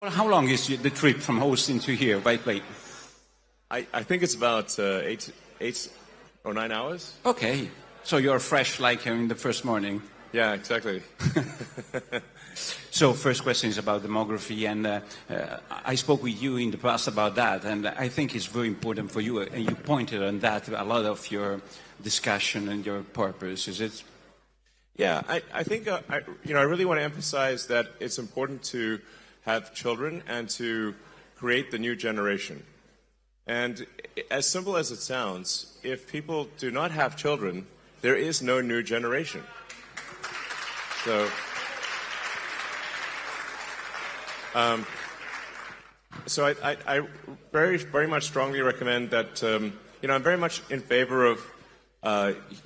Well, how long is the trip from Austin to here by plane? I think it's about 8 or 9 hours. Okay, so you're fresh like in the first morning. Yeah, exactly. So first question is about demography, and I spoke with you in the past about that, and I think it's very important for you, and you pointed on that a lot of your discussion and your purpose, is it? Yeah, I think I really want to emphasize that it's important to have children and to create the new generation. And as simple as it sounds, if people do not have children, there is no new generation. So I very, very much strongly recommend that, I'm very much in favor of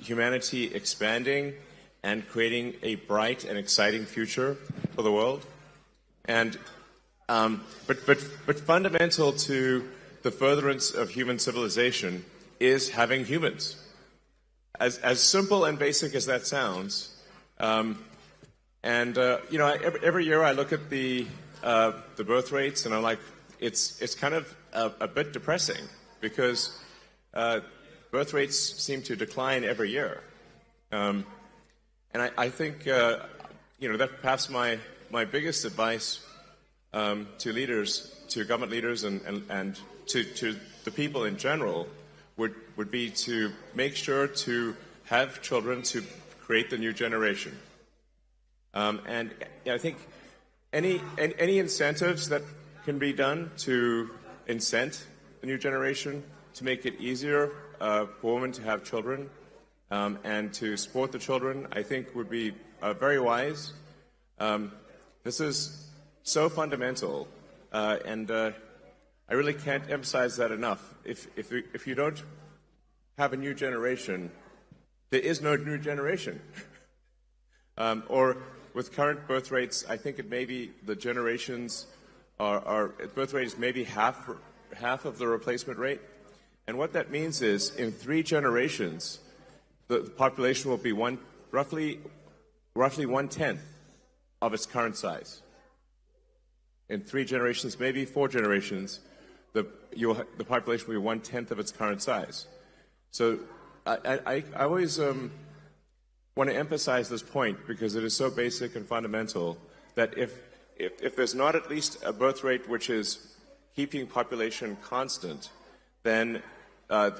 humanity expanding and creating a bright and exciting future for the world. And, but fundamental to the furtherance of human civilization is having humans. As simple and basic as that sounds, every year I look at the birth rates, and I'm like, it's kind of a bit depressing because birth rates seem to decline every year, and I think that perhaps my biggest advice to leaders, to government leaders, and to the people in general would be to make sure to have children to create the new generation. And I think any incentives that can be done to incent the new generation, to make it easier for women to have children and to support the children, I think would be very wise. This is so fundamental, and I really can't emphasize that enough. If you don't have a new generation, there is no new generation. Or with current birth rates, I think it may be the generations birth rate is maybe half of the replacement rate. And what that means is in 3 generations, the population will be roughly 1/10 of its current size. In 3 generations, maybe 4 generations, the population will be 1/10 of its current size. So I always want to emphasize this point because it is so basic and fundamental that if there's not at least a birth rate which is keeping population constant, then a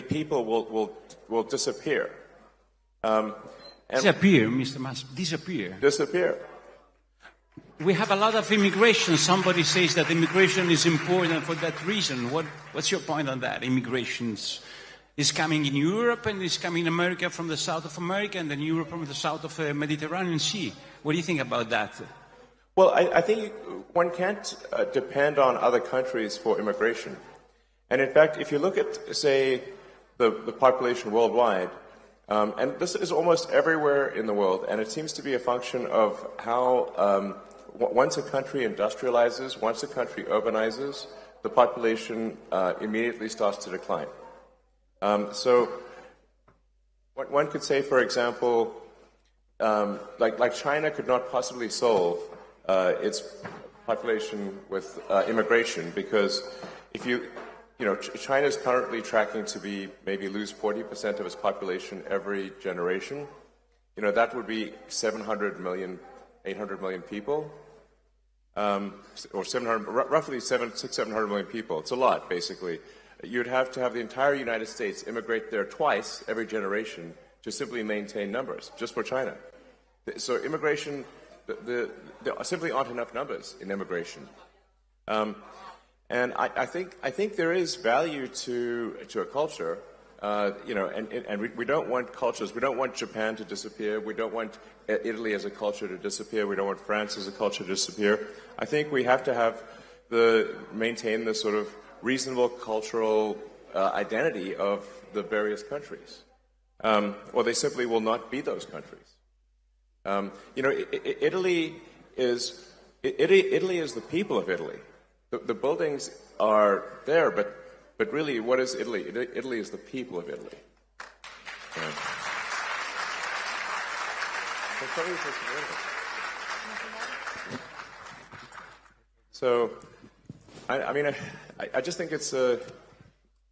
people will disappear. Disappear, Mr. Musk, disappear. Disappear. We have a lot of immigration. Somebody says that immigration is important for that reason. What's your point on that? Immigration is coming in Europe and is coming in America from the south of America and then Europe from the south of the Mediterranean Sea. What do you think about that? Well, I think one can't depend on other countries for immigration. And in fact, if you look at, say, the population worldwide, and this is almost everywhere in the world, and it seems to be a function of how once a country industrializes, once a country urbanizes, the population immediately starts to decline. So one could say, for example, like China could not possibly solve its population with immigration because China is currently tracking to be maybe lose 40% of its population every generation. That would be 700 million, 800 million people, or 700, roughly 700 million people. It's a lot, basically. You'd have to have the entire United States immigrate there twice every generation to simply maintain numbers, just for China. So immigration, there simply aren't enough numbers in immigration. And I think there is value to a culture, and we don't want cultures. We don't want Japan to disappear. We don't want Italy as a culture to disappear. We don't want France as a culture to disappear. I think we have to maintain the sort of reasonable cultural identity of the various countries, or they simply will not be those countries. Italy is the people of Italy. The buildings are there, but really, what is Italy? Italy is the people of Italy. Yeah. So, I mean, I just think it's a,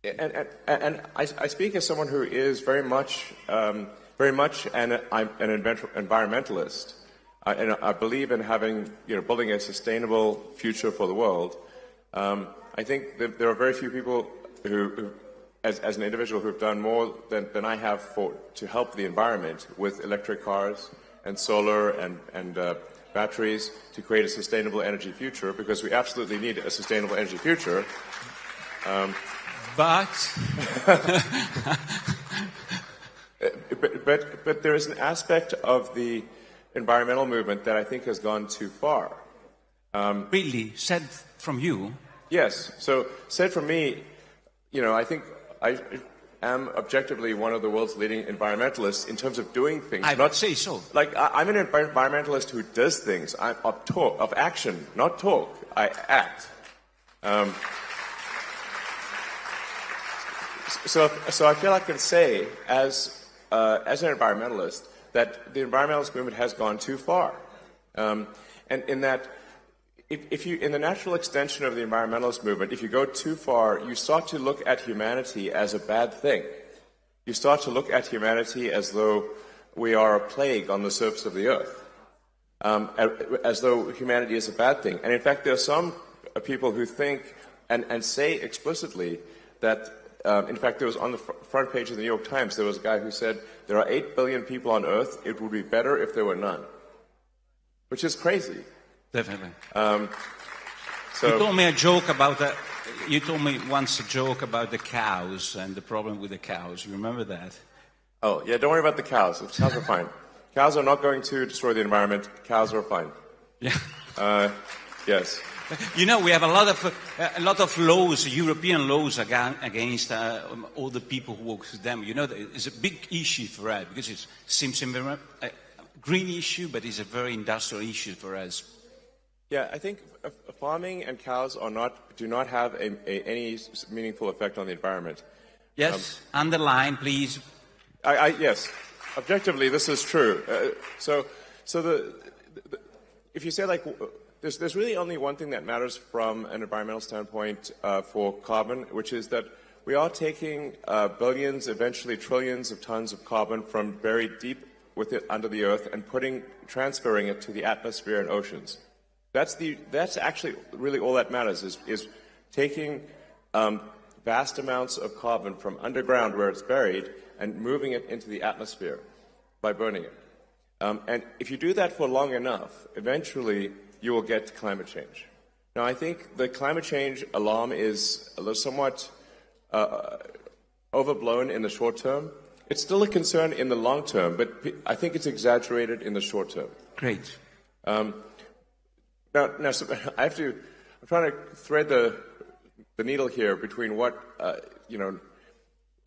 and I speak as someone who is very much an environmentalist, and I believe in having, building a sustainable future for the world. I think that there are very few people who as an individual, who have done more than I have to help the environment with electric cars and solar and batteries to create a sustainable energy future, because we absolutely need a sustainable energy future. But there is an aspect of the environmental movement that I think has gone too far. Really, said from you? Yes. So said from me, I think I am objectively one of the world's leading environmentalists in terms of doing things. I would say so. Like, I'm an environmentalist who does things. I'm of action, not talk. I act. So I feel I can say, as an environmentalist, that the environmentalist movement has gone too far, and in that, if you, in the natural extension of the environmentalist movement, if you go too far, you start to look at humanity as a bad thing. You start to look at humanity as though we are a plague on the surface of the earth, as though humanity is a bad thing. And in fact, there are some people who think and say explicitly that. In fact, there was on the front page of the New York Times, there was a guy who said, there are 8 billion people on Earth, it would be better if there were none. Which is crazy. Definitely. So you told me a joke about that. You told me once a joke about the cows and the problem with the cows. You remember that? Oh, yeah, don't worry about the cows. The cows are fine. Cows are not going to destroy the environment. Cows are fine. Yeah. Yes. We have a lot of laws, European laws against all the people who work with them. It's a big issue for us because it seems a green issue, but it's a very industrial issue for us. Yeah, I think farming and cows do not have any meaningful effect on the environment. Yes, underline, please. Yes, objectively, this is true. If you say like. There's really only one thing that matters from an environmental standpoint for carbon, which is that we are taking billions, eventually trillions of tons of carbon from buried deep under the earth and transferring it to the atmosphere and oceans. That's actually really all that matters is taking vast amounts of carbon from underground where it's buried and moving it into the atmosphere by burning it. And if you do that for long enough, eventually you will get climate change. Now, I think the climate change alarm is somewhat overblown in the short term. It's still a concern in the long term, but I think it's exaggerated in the short term. Great. Now, so I'm trying to thread the needle here between what,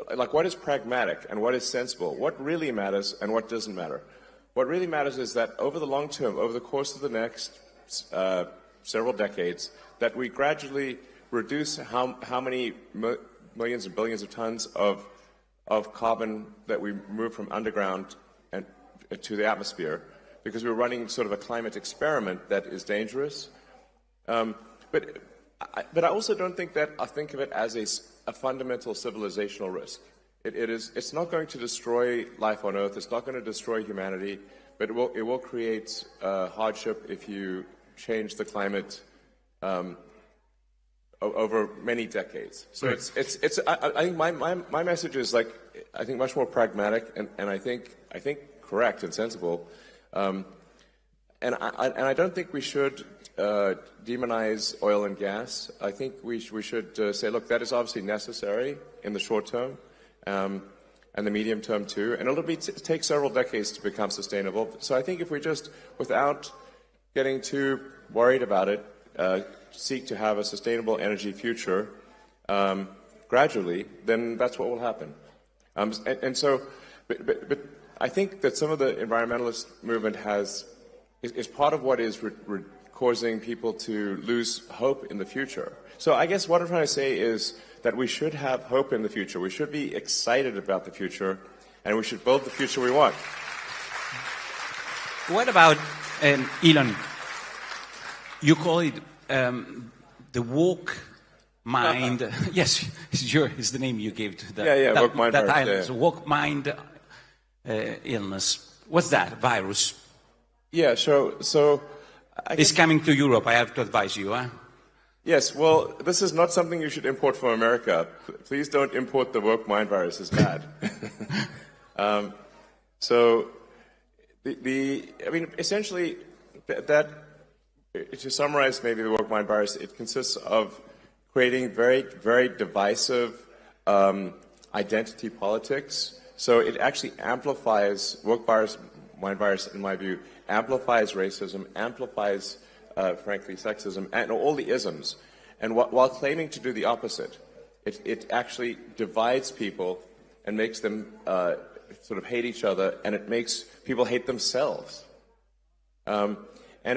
what is pragmatic and what is sensible, what really matters and what doesn't matter. What really matters is that over the long term, over the course of the next several decades, that we gradually reduce how many millions and billions of tons of carbon that we move from underground and to the atmosphere, because we're running sort of a climate experiment that is dangerous. But I also don't think that I think of it as a fundamental civilizational risk. It's not going to destroy life on Earth. It's not going to destroy humanity, but it will create hardship if you change the climate over many decades. So I think my message is I think much more pragmatic and I think correct and sensible. And I don't think we should demonize oil and gas. I think we should say, look, that is obviously necessary in the short term. And the medium term too, and it'll take several decades to become sustainable. So I think if we just, without getting too worried about it, seek to have a sustainable energy future gradually, then that's what will happen. But I think that some of the environmentalist movement is part of what is causing people to lose hope in the future. So I guess what I'm trying to say is that we should have hope in the future. We should be excited about the future, and we should build the future we want. What about Elon? You call it the woke mind. Yes, it's the name you gave to that. Woke mind that virus. illness, woke mind illness. What's that virus? Yeah, so It's coming to Europe. I have to advise you. Huh? Yes, well, this is not something you should import from America. Please don't import the woke mind virus. It's bad. So, I mean, essentially, that to summarize maybe the woke mind virus, it consists of creating very, very divisive identity politics. So it actually amplifies, woke mind virus, in my view, amplifies racism, amplifies frankly, sexism, and all the isms. And while claiming to do the opposite, it actually divides people and makes them sort of hate each other, and it makes people hate themselves. And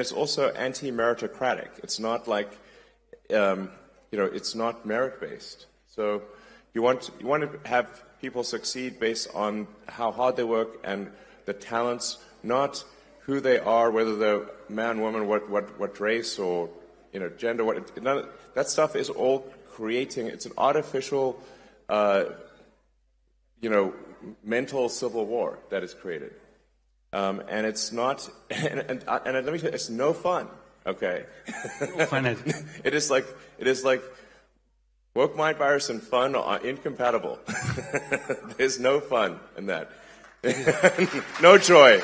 it's also anti-meritocratic. It's not like, it's not merit-based. So you want to have people succeed based on how hard they work and the talents, not who they are, whether they're man, woman, what race or gender. That stuff is all creating. It's an artificial, mental civil war that is created, and it's not. And let me tell you, it's no fun. Okay, no fun. It is like woke mind virus and fun are incompatible. There's no fun in that. No joy.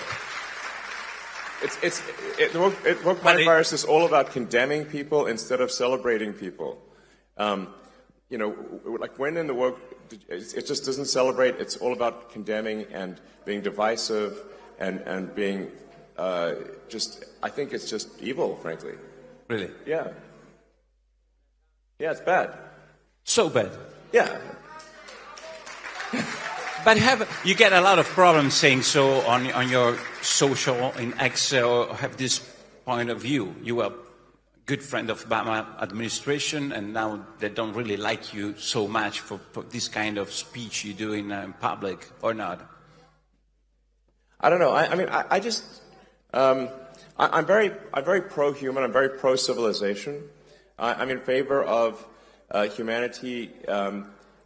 Woke mind virus is all about condemning people instead of celebrating people. Like when in the woke, it just doesn't celebrate. It's all about condemning and being divisive and being I think it's just evil, frankly. Really? Yeah. Yeah, it's bad. So bad. Yeah. But you get a lot of problems saying so on your social in X, or have this point of view. You were a good friend of Obama administration, and now they don't really like you so much for this kind of speech you do in public, or not? I don't know. I'm very pro-human. I'm very pro-civilization. I'm in favor of humanity.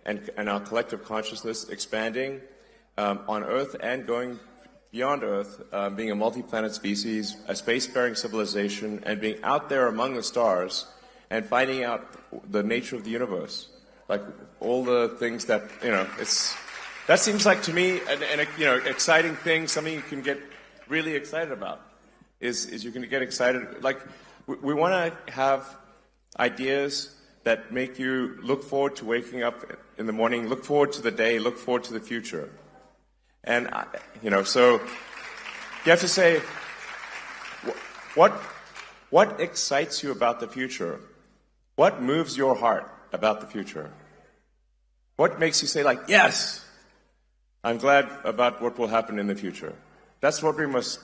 And our collective consciousness expanding on Earth and going beyond Earth, being a multi-planet species, a spacefaring civilization, and being out there among the stars and finding out the nature of the universe, like all the things that that seems like to me an exciting thing, something you can get really excited about. Is you can get excited, like we want to have ideas that make you look forward to waking up in the morning, look forward to the day, look forward to the future. And, so you have to say, what excites you about the future? What moves your heart about the future? What makes you say, like, yes, I'm glad about what will happen in the future? That's what we must,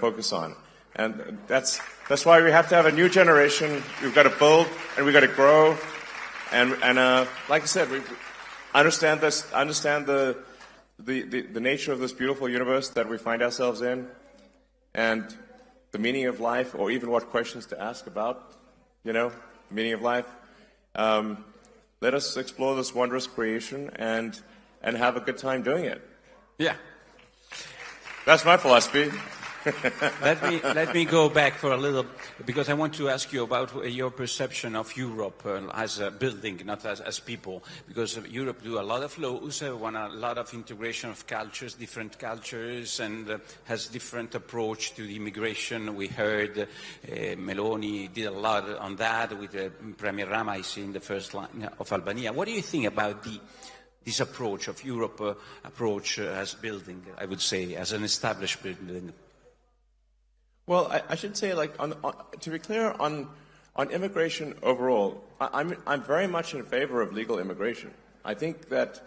focus on. And that's why we have to have a new generation. We've got to build and we've got to grow. And like I said, we understand the nature of this beautiful universe that we find ourselves in, and the meaning of life, or even what questions to ask about, the meaning of life. Let us explore this wondrous creation and have a good time doing it. Yeah. That's my philosophy. Let me go back for a little, because I want to ask you about your perception of Europe as a building, not as people. Because Europe do a lot of laws, want a lot of integration of cultures, different cultures, and has different approach to the immigration. We heard Meloni did a lot on that with Premier Rama, I see, in the first line of Albania. What do you think about this approach of Europe, approach as building, I would say, as an established building? Well, I should say, to be clear, on immigration overall, I'm very much in favor of legal immigration. I think that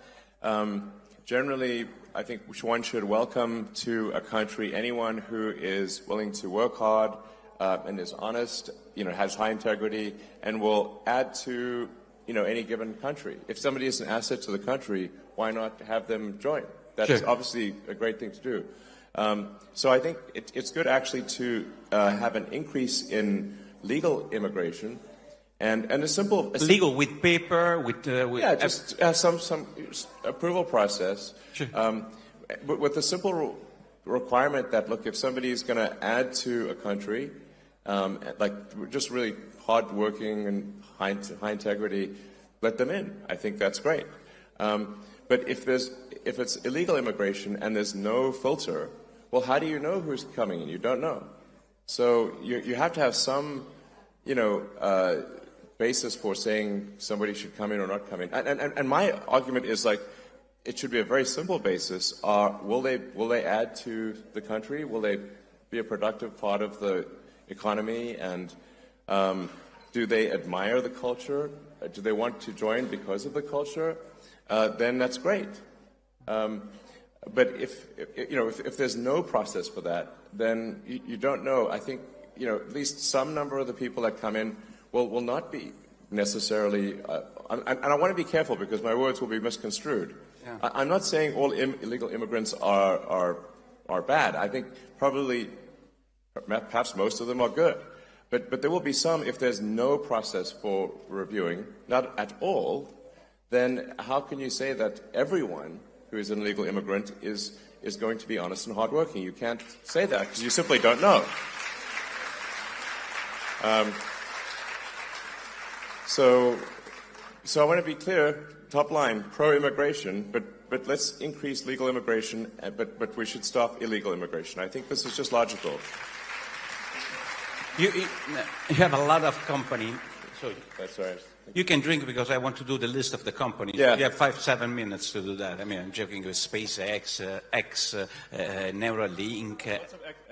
generally, I think one should welcome to a country anyone who is willing to work hard and is honest, has high integrity, and will add to any given country. If somebody is an asset to the country, why not have them join? That's obviously a great thing to do. So I think it's good actually to have an increase in legal immigration, and a simple legal with paper, with yeah, just some approval process. Sure. But with the simple requirement that, look, if somebody is going to add to a country, like just really hard-working and high integrity, let them in. I think that's great. But if it's illegal immigration and there's no filter, well, how do you know who's coming in? You don't know. So you have to have some, basis for saying somebody should come in or not come in. And my argument is like, it should be a very simple basis. Will they add to the country? Will they be a productive part of the economy? And do they admire the culture? Do they want to join because of the culture? Then that's great. But if there's no process for that, then you don't know. I think at least some number of the people that come in will not be necessarily. And I want to be careful because my words will be misconstrued. Yeah. I'm not saying all illegal immigrants are bad. I think perhaps most of them are good. But there will be some, if there's no process for reviewing, not at all, then how can you say that everyone who is an illegal immigrant is going to be honest and hardworking? You can't say that because you simply don't know. So I want to be clear, top line, pro-immigration, but let's increase legal immigration, but we should stop illegal immigration. I think this is just logical. You have a lot of companies. So that's right. You can drink because I want to do the list of the companies. Yeah. You have 5-7 minutes to do that. I mean, I'm joking with SpaceX, Neuralink.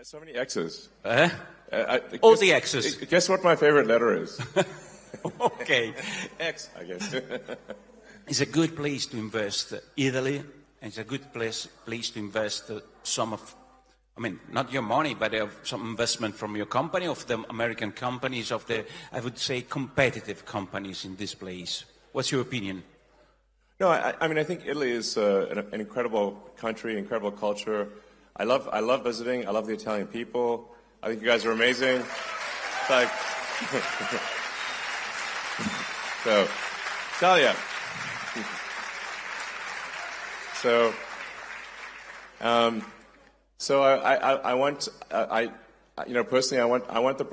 So many X's. All the X's. Guess what my favorite letter is? Okay. X, I guess. It's a good place to invest, Italy, and it's a good place to invest some of, not your money, but some investment from your company, of the American companies, of the, I would say, competitive companies in this place. What's your opinion? No, I think Italy is an incredible country, incredible culture. I love visiting. I love the Italian people. I think you guys are amazing. It's like, so, Italia. So I want personally I want the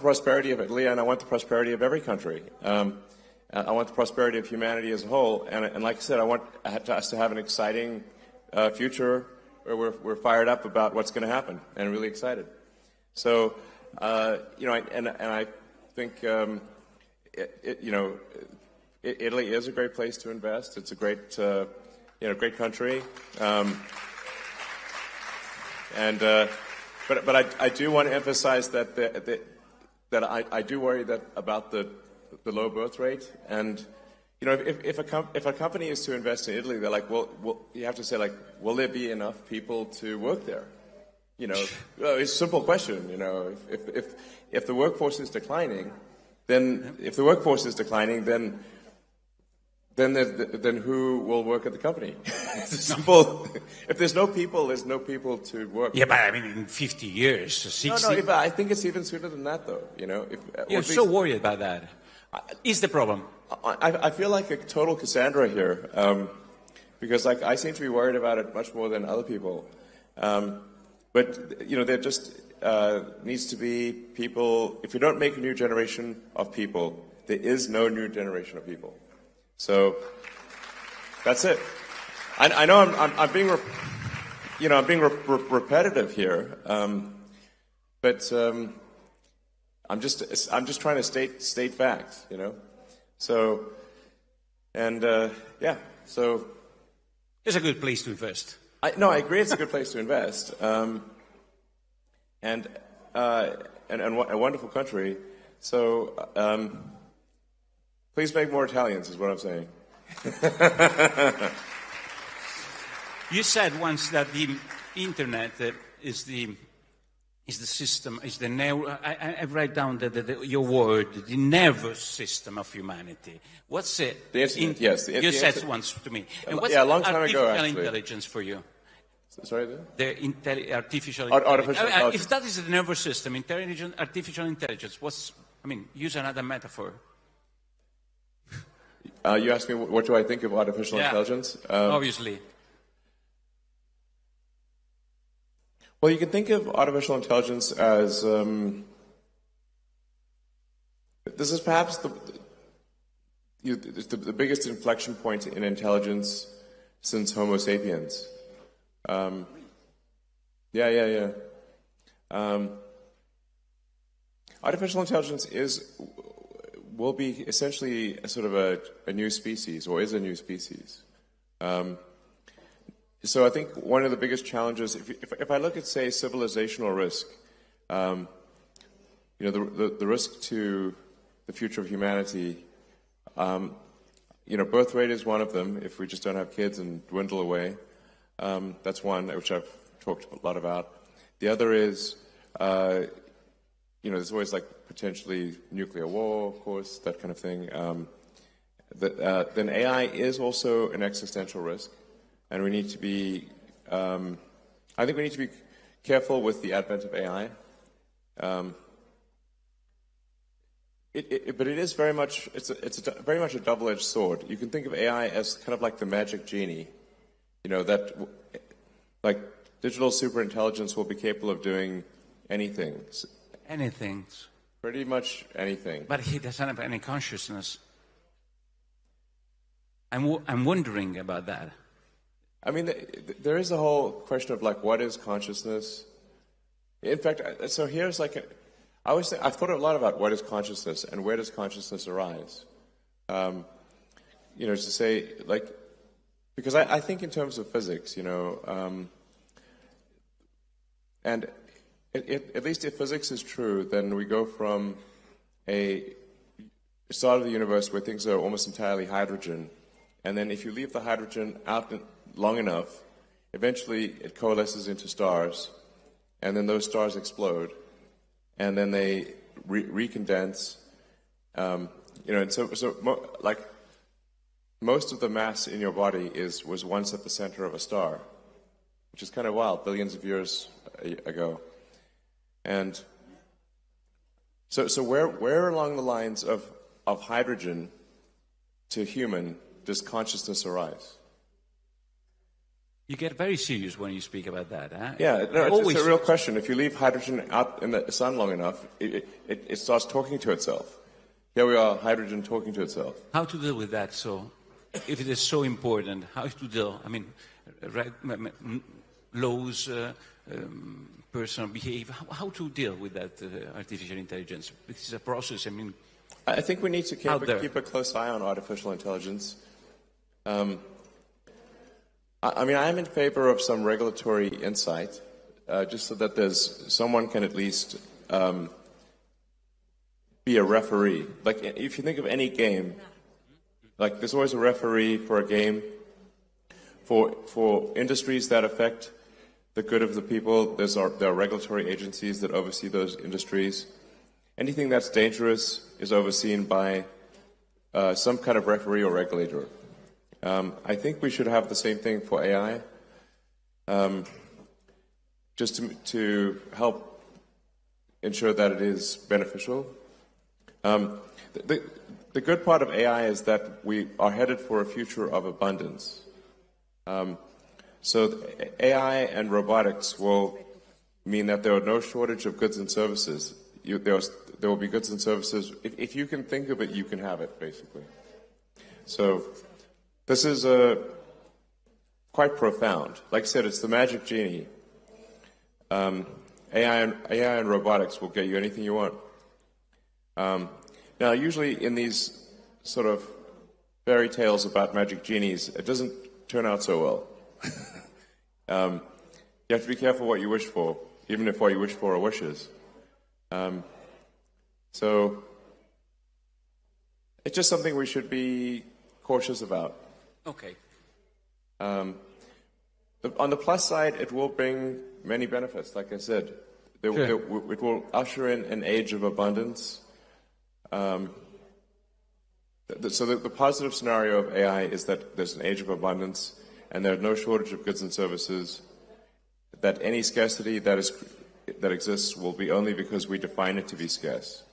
prosperity of Italy, and I want the prosperity of every country. I want the prosperity of humanity as a whole, and like I said, I want us to have an exciting future where we're fired up about what's going to happen and really excited. So I think Italy is a great place to invest. It's a great great country. But I do want to emphasize that I do worry about the low birth rate, and if a company is to invest in Italy, they're like, well, you have to say, like, will there be enough people to work there? It's a simple question. If the workforce is declining, then then who will work at the company? It's simple. If there's no people, there's no people to work. Yeah, but in 50 years, 60. No, but I think it's even sooner than that, though. You're so worried about that. Is the problem? I feel like a total Cassandra here, because I seem to be worried about it much more than other people. But there just needs to be people. If you don't make a new generation of people, there is no new generation of people. So that's it. I know I'm being repetitive here, but I'm just trying to state facts, So so it's a good place to invest. I agree, it's a good place to invest, and a wonderful country. So. Please make more Italians, is what I'm saying. You said once that the internet is the system, is the I write down your word, the nervous system of humanity. What's it? The internet, yes. You said once to me. And what's a long time ago, actually. Artificial intelligence for you? Sorry? Artificial intelligence. If that is the nervous system, artificial intelligence, I mean, use another metaphor. You asked me what do I think of artificial intelligence? Obviously. Well, you can think of artificial intelligence as this is perhaps the biggest inflection point in intelligence since Homo sapiens. Artificial intelligence will be essentially a sort of a new species, or is a new species. So I think one of the biggest challenges, if I look at, say, civilizational risk, the risk to the future of humanity, birth rate is one of them. If we just don't have kids and dwindle away, that's one which I've talked a lot about. The other is, there's always like potentially nuclear war, of course, that kind of thing. Then AI is also an existential risk, and we need to be. I think we need to be careful with the advent of AI. But it is very much very much a double-edged sword. You can think of AI as kind of like the magic genie, that like digital superintelligence will be capable of doing anything. Anything. Pretty much anything. But he doesn't have any consciousness. I'm wondering about that. I mean, there is a whole question of like, what is consciousness? In fact, so here's like I've thought a lot about what is consciousness and where does consciousness arise. To say like, because I think in terms of physics, and at least if physics is true, then we go from a start of the universe where things are almost entirely hydrogen, and then if you leave the hydrogen out long enough, eventually it coalesces into stars, and then those stars explode, and then they recondense, and like most of the mass in your body was once at the center of a star, which is kind of wild, billions of years ago. And so where along the lines of hydrogen to human does consciousness arise? You get very serious when you speak about that, huh? Yeah, no, it's a real question. If you leave hydrogen out in the sun long enough, it starts talking to itself. Here we are, hydrogen talking to itself. How to deal with that? So, if it is so important, how to deal? I mean, laws, personal behavior. How to deal with that artificial intelligence? This is a process. I mean, I think we need to keep a close eye on artificial intelligence. I'm in favor of some regulatory insight, just so that someone can at least be a referee. Like, if you think of any game, like there's always a referee for a game. For industries that affect the good of the people, there are regulatory agencies that oversee those industries. Anything that's dangerous is overseen by some kind of referee or regulator. I think we should have the same thing for AI, just to help ensure that it is beneficial. The good part of AI is that we are headed for a future of abundance. So AI and robotics will mean that there are no shortage of goods and services. There will be goods and services. If you can think of it, you can have it, basically. So this is quite profound. Like I said, it's the magic genie. AI and robotics will get you anything you want. Now, usually in these sort of fairy tales about magic genies, it doesn't turn out so well. You have to be careful what you wish for, even if what you wish for are wishes. So it's just something we should be cautious about. Okay. On the plus side, it will bring many benefits. Like I said, it will usher in an age of abundance. So the positive scenario of AI is that there's an age of abundance, and there's no shortage of goods and services. That any scarcity that exists will be only because we define it to be scarce.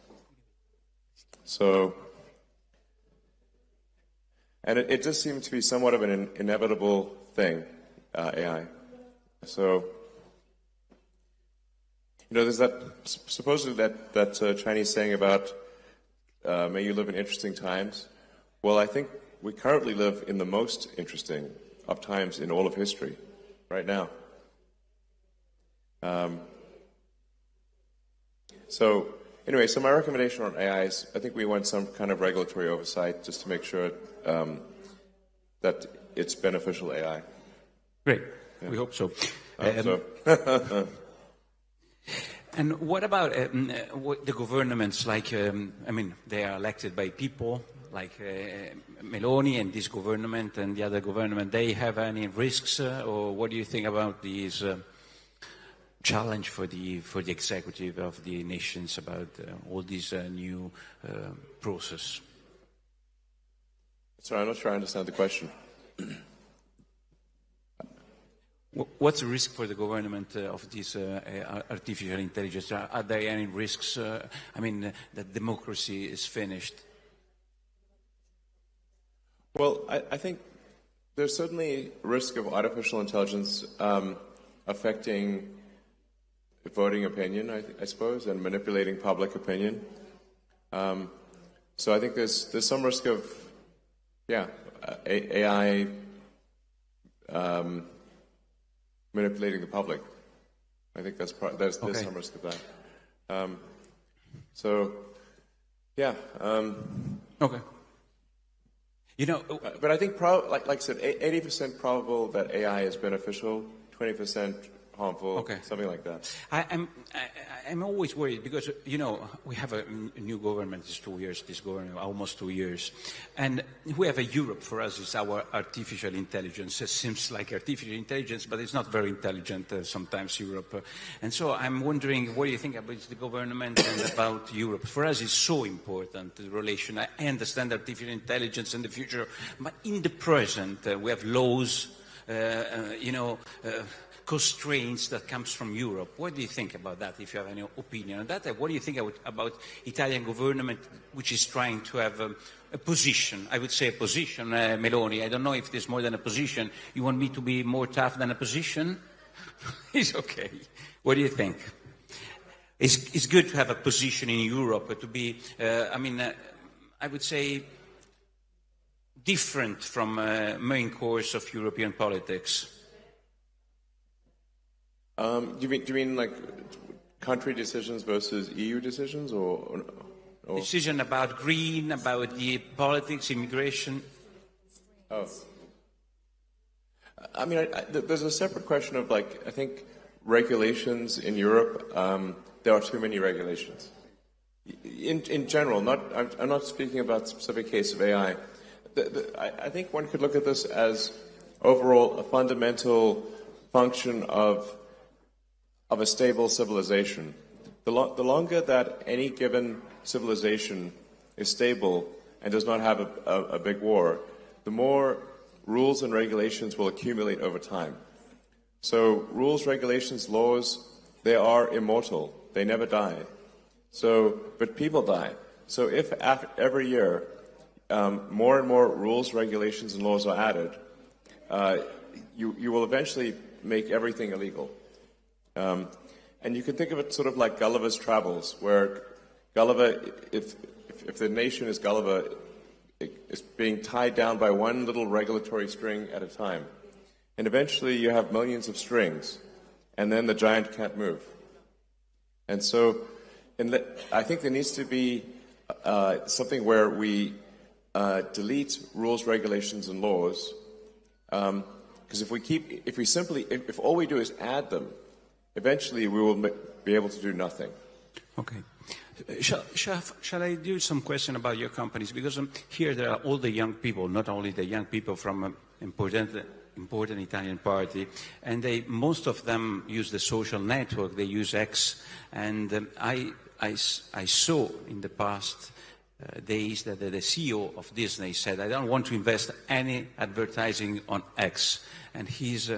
So, and it does seem to be somewhat of an inevitable thing, AI. So, there's that supposedly that Chinese saying about may you live in interesting times. Well, I think we currently live in the most interesting of times in all of history, right now. So anyway, so my recommendation on AI is I think we want some kind of regulatory oversight just to make sure that it's beneficial AI. Great. Yeah. We hope so. And what about the governments? Like, they are elected by people, like Meloni and this government and the other government. They have any risks, or what do you think about these challenge for the executive of the nations about all this new process? Sorry, I'm not sure I understand the question. What's the risk for the government of this artificial intelligence? Are there any risks? That democracy is finished? Well, I think there's certainly risk of artificial intelligence affecting voting opinion, I suppose, and manipulating public opinion. So I think there's some risk of, AI manipulating the public. I think there's some risk of that. Okay. But I think, like I said, 80% probable that AI is beneficial, 20% harmful, something like that. I'm always worried because, we have a new government, it's 2 years, this government, almost 2 years. And we have a Europe, for us, is our artificial intelligence. It seems like artificial intelligence, but it's not very intelligent sometimes, Europe. And so I'm wondering, what do you think about the government and about Europe? For us, it's so important, the relation. I understand artificial intelligence in the future, but in the present, we have laws, constraints that comes from Europe. What do you think about that, if you have any opinion on that? What do you think about Italian government, which is trying to have a position, I would say a position, Meloni? I don't know if there's more than a position. You want me to be more tough than a position? It's okay. What do you think? It's good to have a position in Europe, to be, I would say, different from main course of European politics. Do you mean like country decisions versus EU decisions, or? Decision about green, about the politics, immigration? Oh. There's a separate question of, I think regulations in Europe, there are too many regulations. In general, I'm not speaking about a specific case of AI. I think one could look at this as overall a fundamental function of a stable civilization. The longer that any given civilization is stable and does not have a big war, the more rules and regulations will accumulate over time. So rules, regulations, laws, they are immortal. They never die. But people die. So if every year more and more rules, regulations, and laws are added, you will eventually make everything illegal. And you can think of it sort of like Gulliver's Travels, where Gulliver, if the nation is Gulliver, is being tied down by one little regulatory string at a time. And eventually you have millions of strings, and then the giant can't move. And so I think there needs to be something where we delete rules, regulations, and laws, because if all we do is add them, eventually we will be able to do nothing. Okay. Shall I do some question about your companies? Because here there are all the young people, not only the young people from important Italian party, and most of them use the social network. They use X, and I saw in the past days that the CEO of Disney said, "I don't want to invest any advertising on X," and he's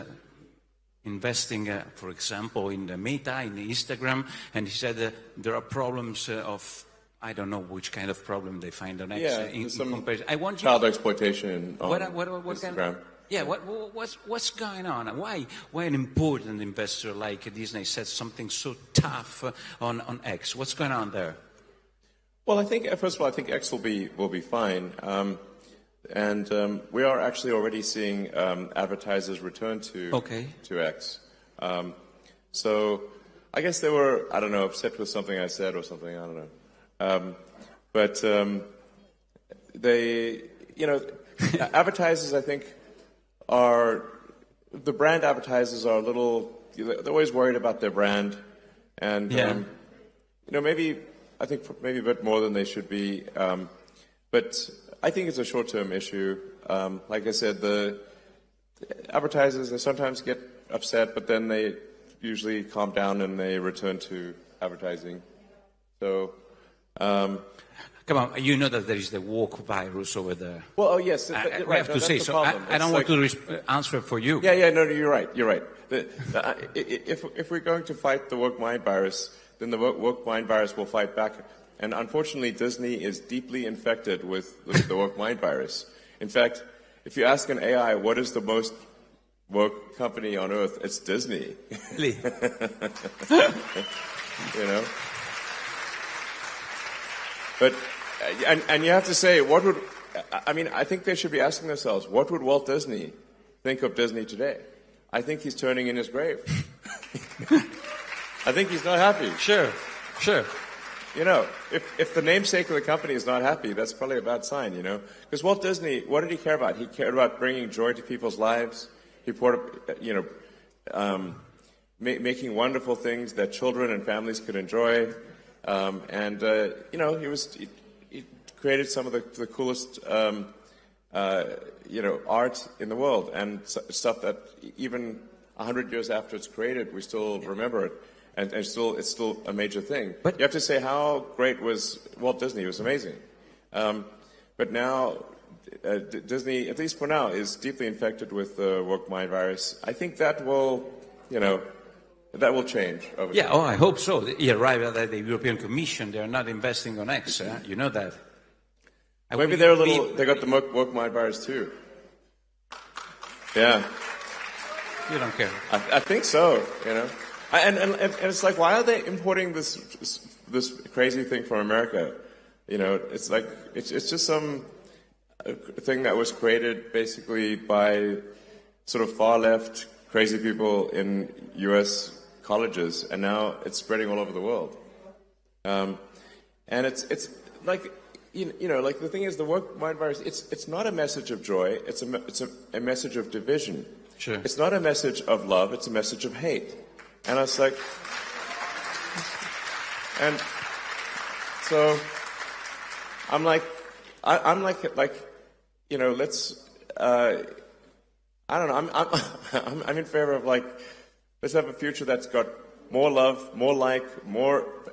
investing, for example, in the Meta, in Instagram, and he said there are problems of I don't know which kind of problem they find on X. Yeah, in some comparison. I want you child exploitation on what Instagram. kind of, yeah, what's going on? Why an important investor like Disney says something so tough on X? What's going on there? Well, I think first of all, I think X will be fine, and we are actually already seeing advertisers return to X. So I guess they were, I don't know, upset with something I said or something. I don't know. But they, advertisers, I think, the brand advertisers are a little, they're always worried about their brand. And, maybe a bit more than they should be. But I think it's a short-term issue. Like I said, the advertisers, they sometimes get upset, but then they usually calm down and they return to advertising. So, come on, you know that there is the woke virus over there. Well, oh yes, we right, have to say so. I don't want to answer for you. Yeah, no, you're right. If we're going to fight the woke mind virus, then the woke mind virus will fight back. And unfortunately, Disney is deeply infected with the woke mind virus. In fact, if you ask an AI what is the most woke company on earth, it's Disney. Really? But, and you have to say, I think they should be asking themselves, what would Walt Disney think of Disney today? I think he's turning in his grave. I think he's not happy. Sure. If the namesake of the company is not happy, that's probably a bad sign, Because Walt Disney, what did he care about? He cared about bringing joy to people's lives. He making wonderful things that children and families could enjoy. He created some of the coolest, art in the world, and stuff that even 100 years after it's created, we still remember it, and it's still a major thing. But you have to say, how great was Walt Disney? He was amazing. But now, Disney, at least for now, is deeply infected with the woke mind virus. I think that will, that will change over time. I hope so. You're right that the European Commission, they're not investing on X. You know that. Maybe they got the woke mind virus too. Yeah. You don't care. I think so, And it's like, why are they importing this crazy thing from America? It's like, it's just some thing that was created basically by sort of far left crazy people in U.S. colleges, and now it's spreading all over the world. And it's like, like the thing is, the woke mind virus, it's not a message of joy, it's a message of division. Sure. It's not a message of love, it's a message of hate. And I was like, and so I'm like, let's, I don't know, I'm in favor of let's have a future that's got more love, more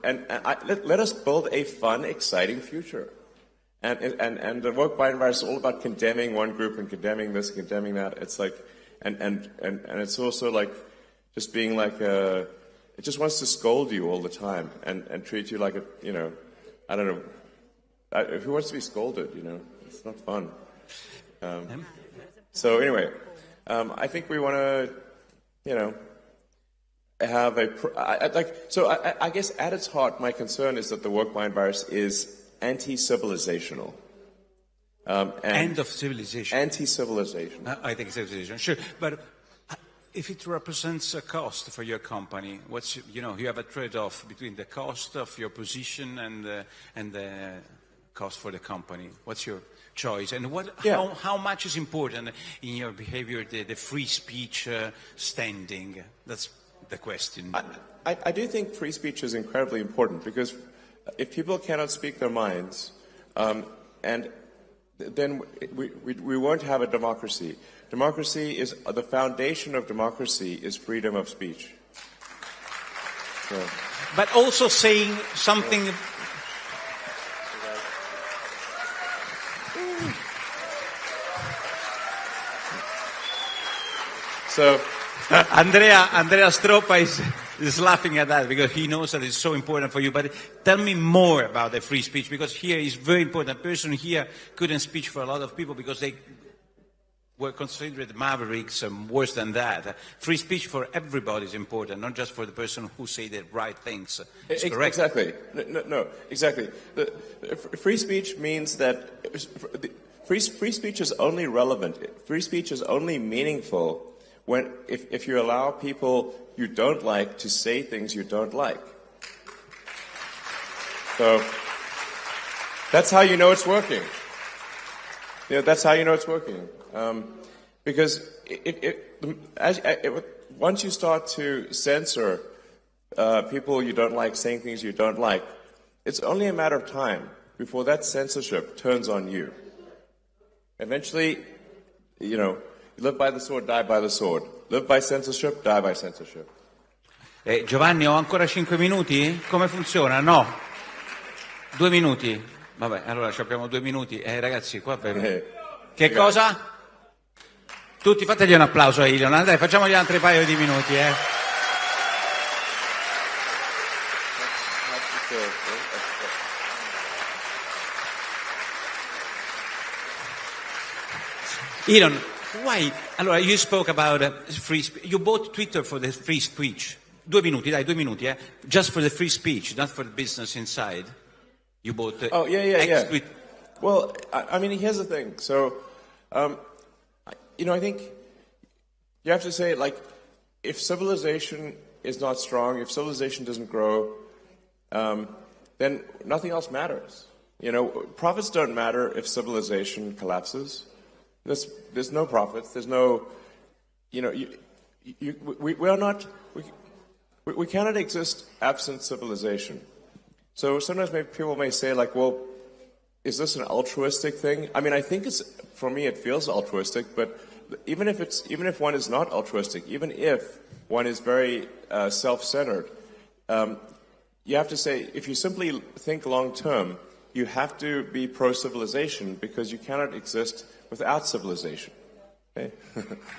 and let us build a fun, exciting future. And the woke mind virus is all about condemning one group and condemning this, condemning that. It's like, and it's also like just being like it just wants to scold you all the time and treat you like I don't know. Who wants to be scolded? It's not fun. So anyway, I think we want to, have I guess at its heart, my concern is that the woke mind virus is anti-civilizational. End of civilization. Anti-civilization. I think civilization, sure. But if it represents a cost for your company, you have a trade-off between the cost of your position and the cost for the company. What's your choice? And how much is important in your behavior, the free speech standing? That's the question. I do think free speech is incredibly important, because if people cannot speak their minds, and then we won't have a democracy. Democracy is the foundation of democracy is freedom of speech. So. But also saying something. So Andrea Stroppa is He's laughing at that because he knows that it's so important for you. But tell me more about the free speech, because here is very important. A person here couldn't speak for a lot of people because they were considered mavericks and worse than that. Free speech for everybody is important, not just for the person who say the right things. It's correct. Exactly. No, exactly. Free speech means that free speech is only relevant. Free speech is only meaningful if you allow people you don't like to say things you don't like. So that's how you know it's working. That's how you know it's working. Because once you start to censor people you don't like saying things you don't like, it's only a matter of time before that censorship turns on you. Eventually, you live by the sword, die by the sword. Live by censorship, die by censorship. Giovanni, ho ancora 5 minuti? Come funziona? No. 2 minuti. Vabbè, allora abbiamo 2 minuti. Ragazzi, qua per... Che cosa? Tutti fategli un applauso a Elon. Dai, facciamogli altri paio di minuti, Elon, why? Allora, you spoke about free speech. You bought Twitter for the free speech. 2 minuti, dai, 2 minuti, Just for the free speech, not for the business inside. You bought yeah. Well, I mean, here's the thing. So, I think you have to say, like, if civilization is not strong, if civilization doesn't grow, then nothing else matters. Profits don't matter if civilization collapses. There's no profits. There's no, we cannot exist absent civilization. So sometimes people may say, like, well, is this an altruistic thing? I mean, I think for me, it feels altruistic, but even if one is not altruistic, even if one is very self-centered, you have to say, if you simply think long-term, you have to be pro-civilization because you cannot exist without civilization. Okay?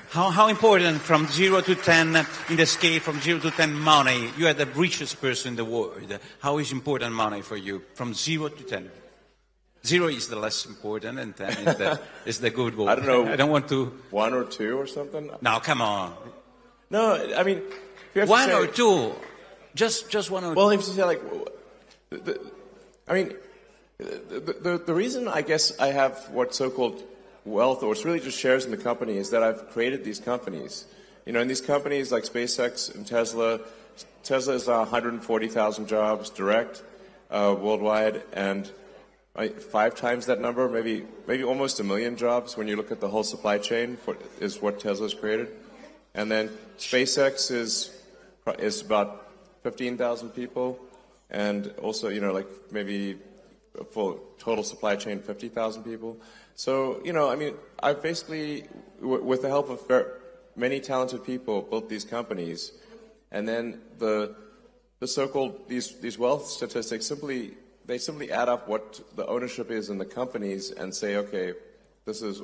How important from 0 to 10 in the scale from 0 to 10 money? You are the richest person in the world. How is important money for you from 0 to 10? 0 is the less important and 10 is the good one. I don't know. I don't want to... 1 or 2 or something? No, come on. No, I mean... You have 1 to say, or 2. Just 1 or 2. Well, if you say, like... The reason I guess I have what so-called wealth, or it's really just shares in the company, is that I've created these companies. In these companies like SpaceX and Tesla is 140,000 jobs direct worldwide, and 5 times that number, maybe almost 1 million jobs when you look at the whole supply chain is what Tesla's created. And then SpaceX is about 15,000 people, and also, like maybe for total supply chain, 50,000 people. So, I've basically, with the help of many talented people, built these companies, and then the so-called these wealth statistics simply add up what the ownership is in the companies and say, okay, this is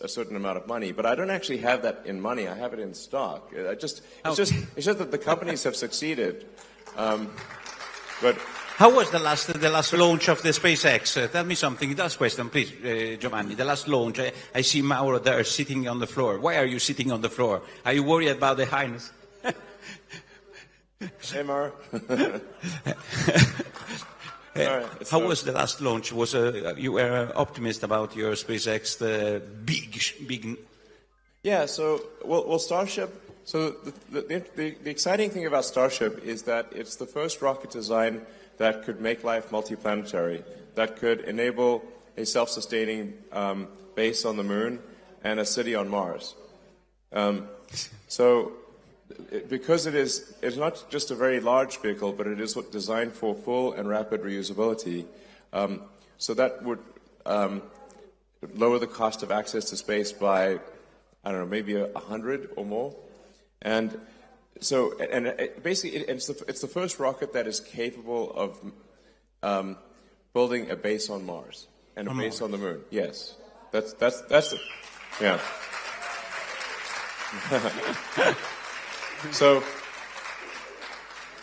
a certain amount of money. But I don't actually have that in money. I have it in stock. It's just that the companies have succeeded. But how was the last launch of the SpaceX? Tell me something. Last question, please, Giovanni. The last launch. I see Mauro there sitting on the floor. Why are you sitting on the floor? Are you worried about the highness? Hey, Mauro. How was the last launch? Was you were optimist about your SpaceX, the big? Yeah. So, well, Starship. So the exciting thing about Starship is that it's the first rocket design that could make life multiplanetary, that could enable a self-sustaining base on the moon and a city on Mars. Because it's not just a very large vehicle, but it is designed for full and rapid reusability. So that would lower the cost of access to space by, I don't know, maybe 100 or more. And so, basically, it's the first rocket that is capable of building a base on Mars and a base on the moon. Yes, that's it. Yeah.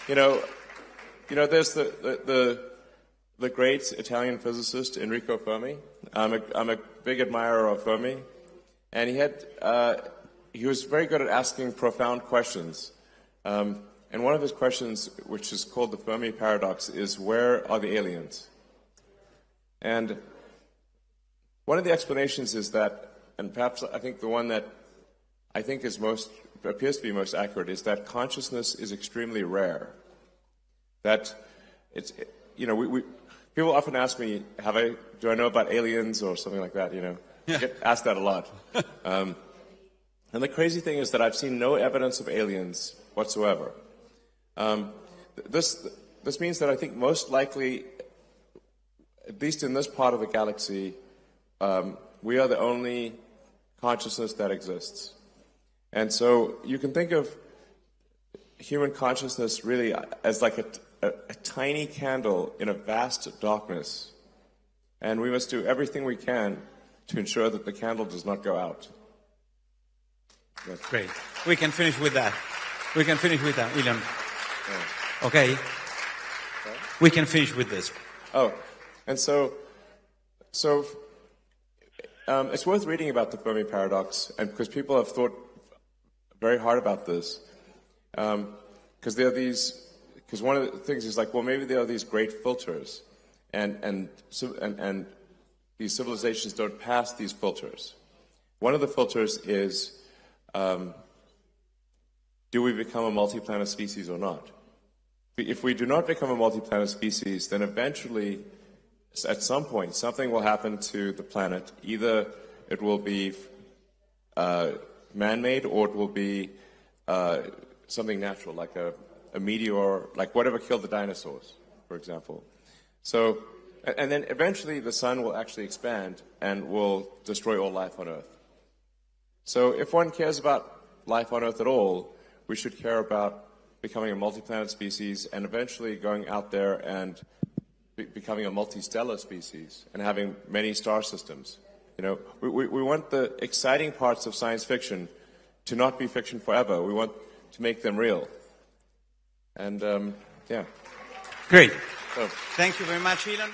You know, there's the great Italian physicist Enrico Fermi. I'm a big admirer of Fermi, and he was very good at asking profound questions. And one of his questions, which is called the Fermi paradox, is where are the aliens? And one of the explanations is that, and perhaps I think the one that I think appears to be most accurate, is that consciousness is extremely rare. That people often ask me, do I know about aliens or something like that? Yeah. I get asked that a lot. And the crazy thing is that I've seen no evidence of aliens whatsoever. This means that I think most likely, at least in this part of the galaxy, we are the only consciousness that exists. And so you can think of human consciousness really as like a tiny candle in a vast darkness. And we must do everything we can to ensure that the candle does not go out. Yes. Great. We can finish with that. Elon. Yeah. Okay? We can finish with this. Oh, and so it's worth reading about the Fermi paradox, and because people have thought very hard about this, because one of the things is like, well, maybe there are these great filters, and these civilizations don't pass these filters. One of the filters is, do we become a multi-planet species or not? If we do not become a multi-planet species, then eventually, at some point, something will happen to the planet. Either it will be man-made, or it will be something natural, like a meteor, like whatever killed the dinosaurs, for example. So, and then eventually the sun will actually expand and will destroy all life on Earth. So if one cares about life on Earth at all, we should care about becoming a multi-planet species and eventually going out there and becoming a multi-stellar species and having many star systems. We want the exciting parts of science fiction to not be fiction forever. We want to make them real. And, yeah. Great. So. Thank you very much, Elon.